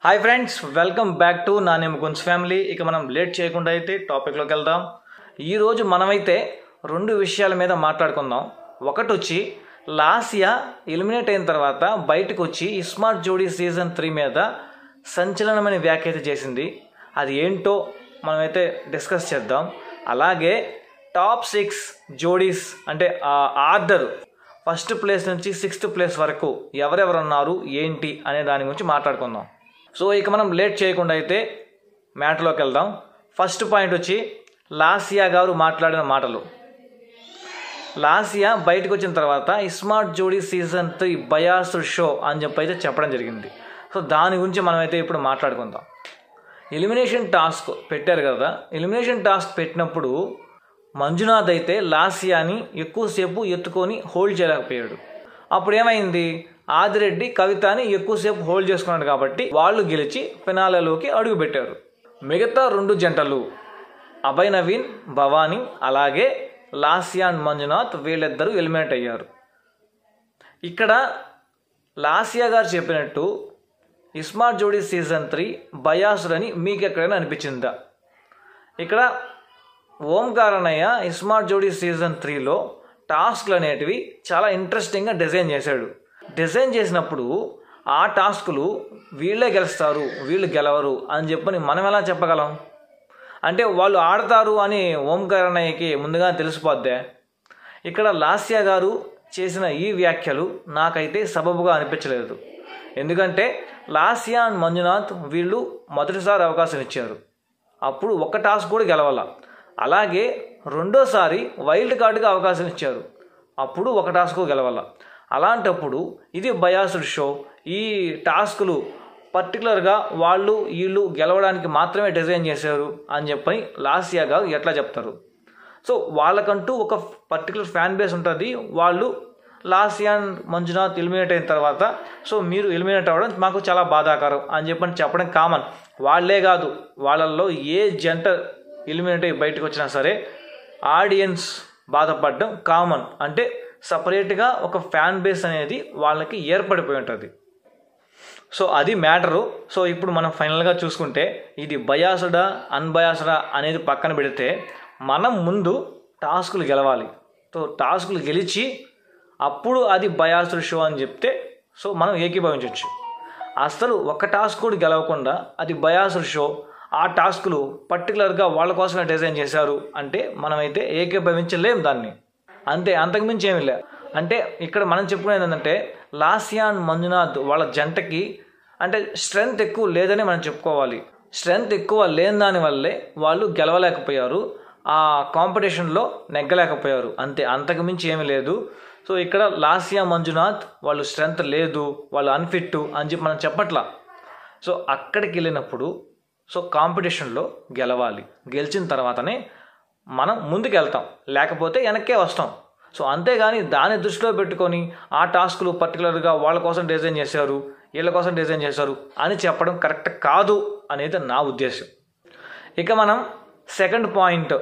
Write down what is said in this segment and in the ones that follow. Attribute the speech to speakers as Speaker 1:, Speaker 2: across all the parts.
Speaker 1: Hi friends, welcome back to నా name గున్స్ family. ఇక మనం లేట్ చేయకుండా అయితే టాపిక్లోకి వెళ్దాం. ఈరోజు మనమైతే రెండు విషయాల మీద మాట్లాడుకుందాం. ఒకటి వచ్చి లాసియా ఎలిమినేట్ అయిన తర్వాత బయటకు వచ్చి ఇస్మార్ట్ జోడీ సీజన్ 3 మీద సంచలనమైన వ్యాఖ్య అయితే చేసింది. అది ఏంటో మనమైతే డిస్కస్ చేద్దాం. అలాగే టాప్ 6 జోడీస్ అంటే ఆ ఆర్డర్ ఫస్ట్ ప్లేస్ నుంచి 6th ప్లేస్ వరకు ఎవరెవరు ఉన్నారు ఏంటి అనే దాని గురించి మాట్లాడుకుందాం. సో ఇక మనం లేట్ చేయకుండా అయితే మ్యాటర్లోకి వెళ్దాం. ఫస్ట్ పాయింట్ వచ్చి లాసియా గారు మాట్లాడిన మాటలు. లాసియా బయటకు వచ్చిన తర్వాత ఇస్మార్ట్ జోడీ సీజన్ 3 బయాస్డ్ షో అని చెప్పి అయితే చెప్పడం జరిగింది. సో దాని గురించి మనమైతే ఇప్పుడు మాట్లాడుకుందాం. ఎలిమినేషన్ టాస్క్ పెట్టారు కదా, ఎలిమినేషన్ టాస్క్ పెట్టినప్పుడు మంజునాథ్ అయితే లాసియాని ఎక్కువసేపు ఎత్తుకొని హోల్డ్ చేయలేకపోయాడు. అప్పుడు ఏమైంది, ఆదిరెడ్డి కవితని ఎక్కువసేపు హోల్డ్ చేసుకున్నాడు కాబట్టి వాళ్ళు గెలిచి ఫినాలేలోకి అడుగుపెట్టారు. మిగతా 2 జంటలు అభయ్ నవీన్, భవానీ, అలాగే లాసియా అండ్ మంజునాథ్ వీళ్ళిద్దరూ ఎలిమినేట్ అయ్యారు. ఇక్కడ లాసియా గారు చెప్పినట్టు ఇస్మార్ట్ జోడీ సీజన్ 3 బయాస్డ్ అని మీకు ఎక్కడైనా అనిపించిందా? ఇక్కడ ఓంకారన్నయ్య ఇస్మార్ట్ జోడీ సీజన్ 3లో టాస్క్లు అనేటివి చాలా ఇంట్రెస్టింగ్గా డిజైన్ చేశాడు. డిజైన్ చేసినప్పుడు ఆ టాస్కులు వీళ్ళే గెలుస్తారు వీళ్ళు గెలవరు అని చెప్పని మనం ఎలా చెప్పగలం? అంటే వాళ్ళు ఆడతారు అని ఓంకారన్నయ్యకి ముందుగా తెలిసిపోద్దే. ఇక్కడ లాసియా గారు చేసిన ఈ వ్యాఖ్యలు నాకైతే సబబుగా అనిపించలేదు. ఎందుకంటే లాసియా అండ్ మంజునాథ్ వీళ్ళు మొదటిసారి అవకాశం ఇచ్చారు, అప్పుడు ఒక్క టాస్క్ కూడా గెలవాల. అలాగే రెండోసారి వైల్డ్ కార్డుగా అవకాశం ఇచ్చారు, అప్పుడు ఒక టాస్క్ గెలవాల. అలాంటప్పుడు ఇది బయాస్డ్ షో. ఈ టాస్కులు పర్టికులర్గా వాళ్ళు వీళ్ళు గెలవడానికి మాత్రమే డిజైన్ చేశారు అని చెప్పని లాసియా గారు ఎట్లా చెప్తారు? సో వాళ్ళకంటూ ఒక పర్టికులర్ ఫ్యాన్ బేస్ ఉంటుంది. వాళ్ళు లాసియా మంజునాథ్ ఎలిమినేట్ అయిన తర్వాత సో మీరు ఎలిమినేట్ అవ్వడం మాకు చాలా బాధాకరం అని చెప్పడం కామన్. వాళ్ళే కాదు, వాళ్ళల్లో ఏ జంట ఎలిమినేట్ అయ్యి బయటకు వచ్చినా సరే ఆడియన్స్ బాధపడడం కామన్. అంటే సపరేట్గా ఒక ఫ్యాన్ బేస్ అనేది వాళ్ళకి ఏర్పడిపోయి ఉంటుంది. సో అది మ్యాటరు. సో ఇప్పుడు మనం ఫైనల్గా చూసుకుంటే ఇది బయాస్డా అన్బయాస్డా అనేది పక్కన పెడితే మనం ముందు టాస్కులు గెలవాలి. సో టాస్కులు గెలిచి అప్పుడు అది బయాస్డ్ షో అని చెప్తే సో మనం ఏకీభవించవచ్చు. అసలు ఒక టాస్క్ కూడా గెలవకుండా అది బయాస్డ్ షో, ఆ టాస్కులు పర్టికులర్గా వాళ్ళ కోసమే డిజైన్ చేశారు అంటే మనమైతే ఏకీభవించలేం దాన్ని. అంతే, అంతకుమించి ఏమీ లే. అంటే ఇక్కడ మనం చెప్పుకునేది ఏంటంటే లాసియా అండ్ మంజునాథ్ వాళ్ళ జంటకి అంటే స్ట్రెంగ్త్ ఎక్కువ లేదని మనం చెప్పుకోవాలి. స్ట్రెంగ్త్ ఎక్కువ లేని దాని వల్లే వాళ్ళు గెలవలేకపోయారు, ఆ కాంపిటీషన్లో నెగ్గలేకపోయారు. అంతే, అంతకుమించి ఏమీ లేదు. సో ఇక్కడ లాసియా మంజునాథ్ వాళ్ళు స్ట్రెంగ్త్ లేదు, వాళ్ళు అన్ఫిట్ అని చెప్పి మనం చెప్పట్లా. సో అక్కడికి వెళ్ళినప్పుడు సో కాంపిటీషన్లో గెలవాలి, గెలిచిన తర్వాతనే మనం ముందుకు వెళ్తాం, లేకపోతే వెనక్కే వస్తాం. సో అంతేగాని దాన్ని దృష్టిలో పెట్టుకొని ఆ టాస్కులు పర్టికులర్గా వాళ్ళ కోసం డిజైన్ చేశారు వీళ్ళ కోసం డిజైన్ చేశారు అని చెప్పడం కరెక్ట్ కాదు అనేది నా ఉద్దేశం. ఇక మనం సెకండ్ పాయింట్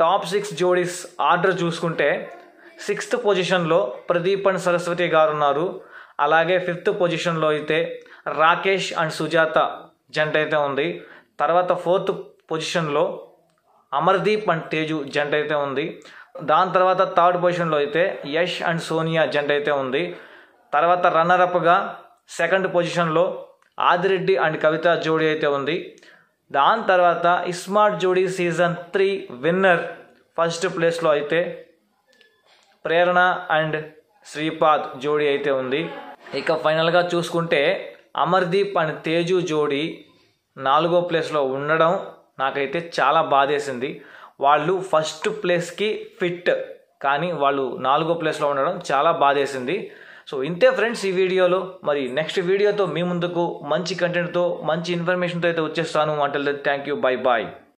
Speaker 1: టాప్ 6 జోడీస్ ఆర్డర్ చూసుకుంటే 6th పొజిషన్లో ప్రదీప్ అండ్ సరస్వతి గారు ఉన్నారు. అలాగే 5th పొజిషన్లో అయితే రాకేష్ అండ్ సుజాత జంట అయితే ఉంది. తర్వాత 4th పొజిషన్లో అమర్దీప్ అండ్ తేజు జంట అయితే ఉంది. దాని తర్వాత 3rd పొజిషన్లో అయితే యష్ అండ్ సోనియా జంట అయితే ఉంది. తర్వాత రన్నరప్గా 2nd పొజిషన్లో ఆదిరెడ్డి అండ్ కవిత జోడీ అయితే ఉంది. దాని తర్వాత ఇస్మార్ట్ జోడీ సీజన్ 3 విన్నర్ 1st ప్లేస్లో అయితే ప్రేరణ అండ్ శ్రీపాద్ జోడీ అయితే ఉంది. ఇక ఫైనల్గా చూసుకుంటే అమర్దీప్ అండ్ తేజు జోడీ 4వ ప్లేస్లో ఉండడం నాకైతే చాలా బాధేసింది. వాళ్ళు 1st ప్లేస్కి ఫిట్, కానీ వాళ్ళు 4వ ప్లేస్లో ఉండడం చాలా బాధేసింది. సో ఇంతే ఫ్రెండ్స్ ఈ వీడియోలో. మరి నెక్స్ట్ వీడియోతో మీ ముందుకు మంచి కంటెంట్తో మంచి ఇన్ఫర్మేషన్తో అయితే వచ్చేస్తాను. Until then thank you, bye bye.